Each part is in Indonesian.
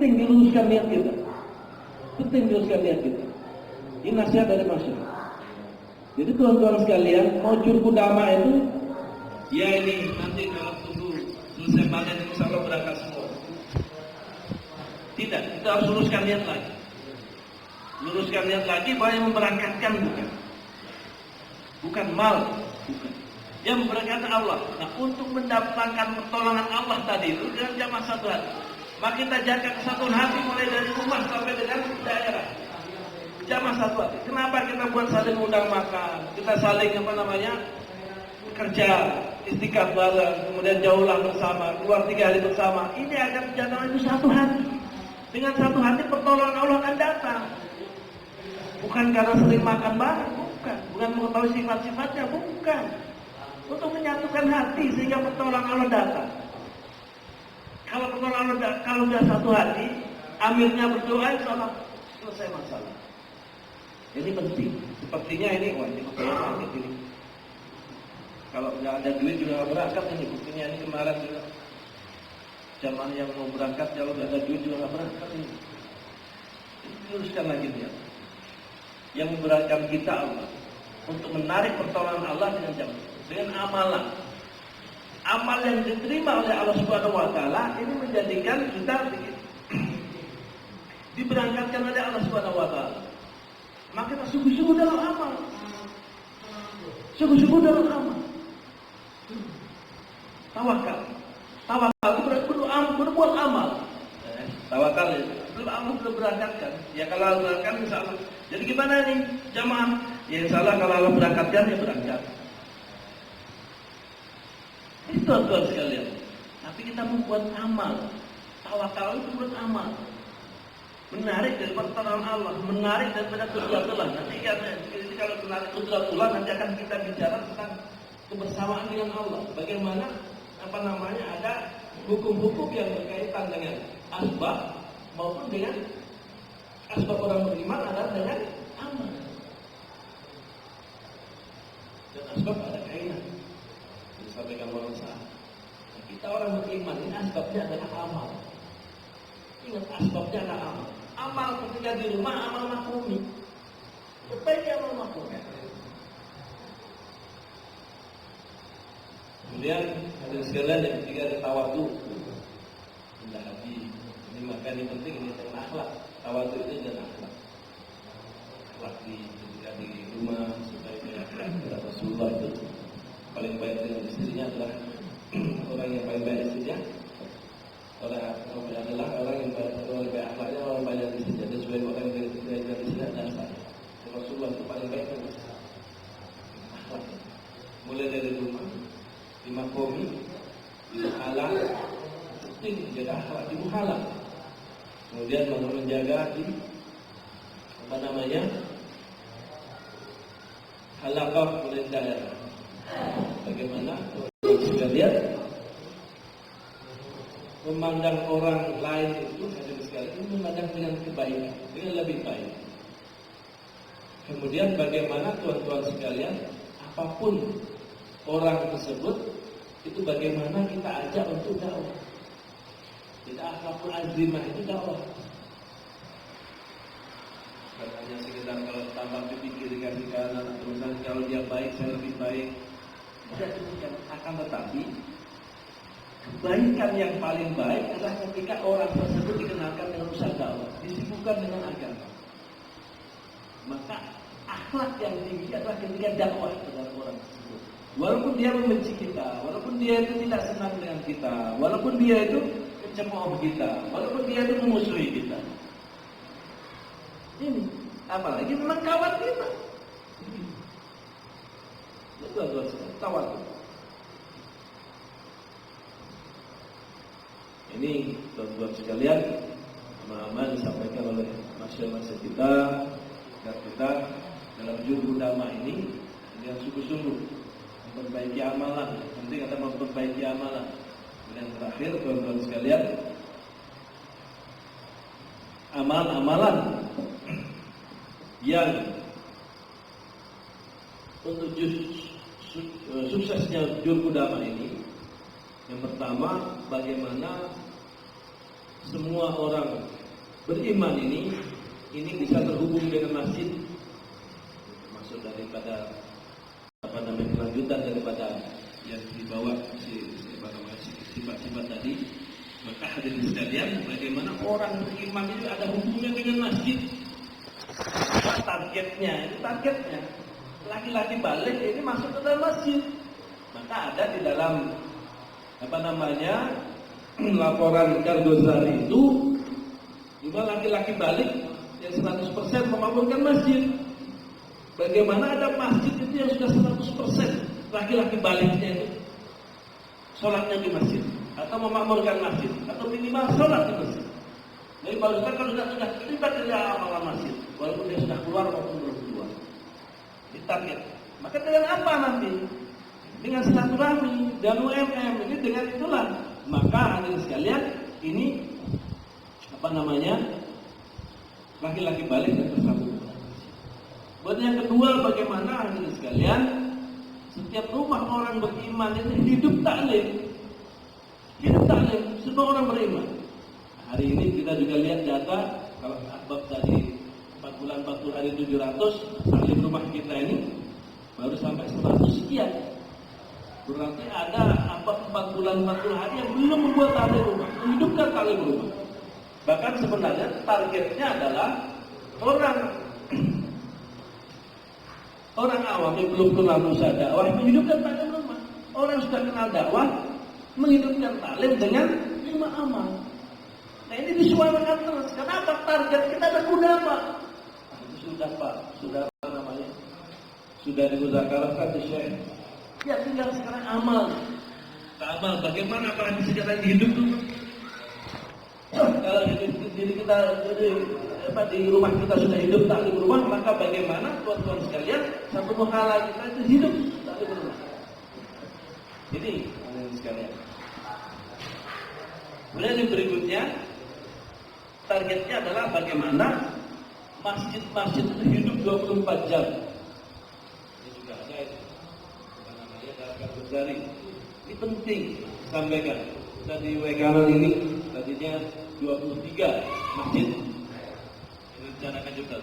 penting diluruskan niat kita. Penting diluruskan niat kita. Ini nasihat dari masyarakat. Jadi tuan-tuan sekalian, mau jurku dama itu, ya ini nanti kalau tunggu selesai panen insya Allah berangkat semua. Tidak, kita harus luruskan niat lagi. Luruskan niat lagi bahwa yang memberangkatkan bukan mal, bukan. Yang memberangkatkan Allah. Nah, untuk mendapatkan pertolongan Allah tadi itu dengan jamaah satu hati. Maka kita jaga kesatuan hati mulai dari rumah sampai dengan daerah. Jamaah satu hati. Kenapa kita buat saling undang makan? Kita saling kerja, istiqat bareng, kemudian jauhlah bersama, keluar 3 hari bersama. Ini agar jamaah itu satu hati. Dengan satu hati pertolongan Allah akan datang. Bukan karena sering makan bareng, bukan mengetahui sifat-sifatnya, bukan. Untuk menyatukan hati sehingga pertolongan Allah datang. Kalau pertolongan Allah kalau sudah satu hati, amirnya berdoa, insya selesai masalah. Ini penting. Sepertinya ini, ini saya sakit ini. Kalau nggak ada duit juga nggak berangkat ini. Buktinya ini kemarin juga jamaah yang mau berangkat, kalau nggak ada duit juga nggak berangkat ini. Ini luruskan lagi dia. Yang memberatkan kita Allah untuk menarik pertolongan Allah dengan amalan. Amal yang diterima oleh Allah Subhanahu wa taala ini menjadikan kita diberangkatkan oleh Allah Subhanahu wa taala. Maka kita sungguh-sungguh dalam amal. Sungguh-sungguh dalam amal. Tawakal. Tawakal itu berarti berbuat amal. Tawakal itu belum amal belum berangkatkan. Ya kalau Allah berangkat insya Allah. Jadi gimana nih jamaah? Ya insya Allah kalau Allah berangkatkan ya berangkat. Itu tuan-tuan sekalian. Tapi kita membuat amal. Tawakal itu membuat amal. Menarik dari pertolongan Allah, menarik daripada kudratullah. Nanti kalau menarik kudratullah nanti akan kita bicara tentang kebersamaan dengan Allah. Bagaimana ada hukum-hukum yang berkaitan dengan asbab maupun dengan asbab orang beriman adalah dengan amal. Dan asbab ada kaitan. Disampaikan orang saat. Kita orang beriman ini asbabnya adalah amal. Ingat asbabnya adalah amal. Amal ketika di rumah amal makrumi. Sebaiknya amal makrumi. Kemudian ada sekalian yang ketiga ada tawadu. Rendah hati. Ini maka ini penting ini dengan akhlak. Tawadu itu dengan akhlak. Akhlak ketika di rumah sebaiknya akhlak kepada Rasulullah itu paling baik dengan istrinya adalah orang yang paling baik istrinya. Adalah orang yang baik akhlaknya, orang banyak di sini. Dan sebagai orang yang baik di sini adalah Rasulullah itu paling baik kan akhlak. Mulai dari rumah, di makomi, di muhala, penting menjaga akhlak di muhala. Kemudian menjaga di halaqah mulai daerah. Bagaimana kita lihat memandang orang lain itu memandang dengan kebaikan, dengan lebih baik. Kemudian bagaimana tuan-tuan sekalian, apapun orang tersebut itu bagaimana kita ajak untuk dakwah. Tidak apapun azimah itu dakwah. Hanya sekedar kalau tambah dipikir dikasih kanan, atau kalau dia baik saya lebih baik. Tidak demikian. Akan tetapi kebaikan yang paling baik adalah ketika orang tersebut dikenalkan dengan usaha dakwah, disibukkan dengan agama. Maka akhlak yang tinggi adalah ketika dakwah terhadap orang tersebut. Walaupun dia membenci kita, walaupun dia itu tidak senang dengan kita, walaupun dia itu mencemooh kita, walaupun dia itu memusuhi kita. Ini apalagi memang kawan kita. Betul, kawan. Ini tuan-tuan sekalian, pemahaman disampaikan oleh masyarakat kita agar kita dalam juru dama ini dengan sungguh-sungguh memperbaiki amalan. Penting kita memperbaiki amalan. Dan yang terakhir tuan-tuan sekalian, amalan-amalan yang untuk suksesnya juru dama ini, yang pertama bagaimana semua orang beriman ini bisa terhubung dengan masjid. Maksud daripada kelanjutan daripada yang dibawa sifat-sifat tadi. Maka hadirin sekalian, bagaimana orang beriman itu ada hubungan dengan masjid. Targetnya laki-laki balik ini masuk ke dalam masjid. Maka ada di dalam laporan Al-Ghazali itu, cuma laki-laki balik yang 100% memakmurkan masjid. Bagaimana ada masjid itu yang sudah 100% laki-laki baliknya itu sholatnya di masjid atau memakmurkan masjid atau minimal sholat di masjid. Jadi kalau sudah terlibat dalam amalan masjid, walaupun dia sudah keluar maupun belum keluar, ditarget. Maka dengan apa nanti? Dengan silaturahmi dan UMM ini, dengan itulah. Maka hadirin sekalian, ini laki-laki balik dan tersambung. Buat yang kedua, bagaimana hadirin sekalian, setiap rumah orang beriman itu hidup taklim, semua orang beriman. Hari ini kita juga lihat data, kalau Ahbab tadi 4 bulan 40 hari 700, taklim rumah kita ini baru sampai 100 sekian. Berarti ada 4 bulan 40 hari yang belum membuat taklim rumah, menghidupkan taklim rumah. Bahkan sebenarnya targetnya adalah orang awam yang belum kenal nusa dakwah menghidupkan taklim rumah. Orang sudah kenal dakwah menghidupkan taklim dengan 5 amal. Nah ini disuarakan terus. Kenapa? Target kita ada ulama. Itu sudah Pak, sudah dimuzakarahkan di Syekh. Ya tinggal sekarang amal. Amal bagaimana apalagi sekarang hidup dulu. Kalau diri kita di rumah kita sudah hidup taklim rumah, maka bagaimana tuan-tuan sekalian satu muhala kita itu hidup taklim rumah. Ini sekalian. Kemudian yang berikutnya, targetnya adalah bagaimana masjid-masjid itu hidup 24 jam. Ini juga ada itu. Dalam Al-Ghazali. Ini penting sampaikan. Tadi Wekanan ini tadinya 23 masjid. Rencanakan juga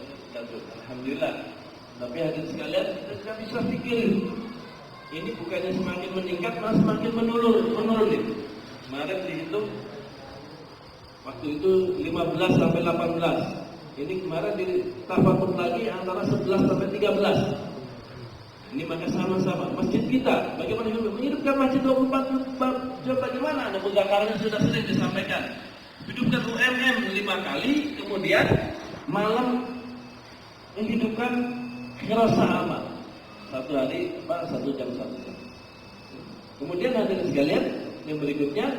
alhamdulillah. Tapi hadirin sekalian, kita tidak bisa pikir ini bukannya semakin meningkat, malah semakin menurun. Kemarin dihitung waktu itu 15 sampai 18. Ini kemarin ditambah lagi antara 11 sampai 13. Ini maka sama-sama masjid kita bagaimana menghidupkan masjid 24 jam, bagaimana ada muzakarahnya sudah sering disampaikan. Hidupkan UMM 5 kali, kemudian malam menghidupkan khirasa amal 1 hari 1 jam. Kemudian hadirin sekalian, yang berikutnya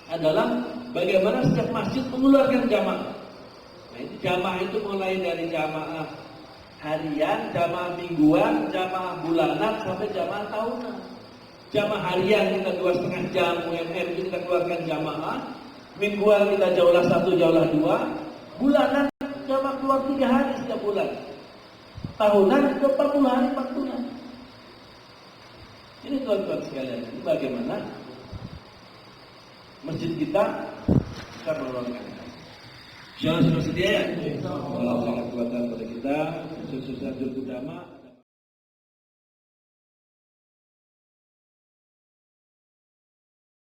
adalah bagaimana setiap masjid mengeluarkan jamaah. Nah, ini jamaah itu mulai dari jamaah harian, jamaah mingguan, jamaah bulanan sampai jamaah tahunan. Jamaah harian kita 2,5 jam UMM itu kita keluarkan jamaah. Mingguan kita jauhlah 1, jauhlah 2. Bulanan jamaah keluar 3 hari setiap bulan. Tahunan 40 hari 4 bulan. Ini tuan-tuan sekalian, ini bagaimana masjid kita bisa mengeluarkan. Insyaallah sudah sedia ya. Allah sangat kuat pada kita, sukses terutama.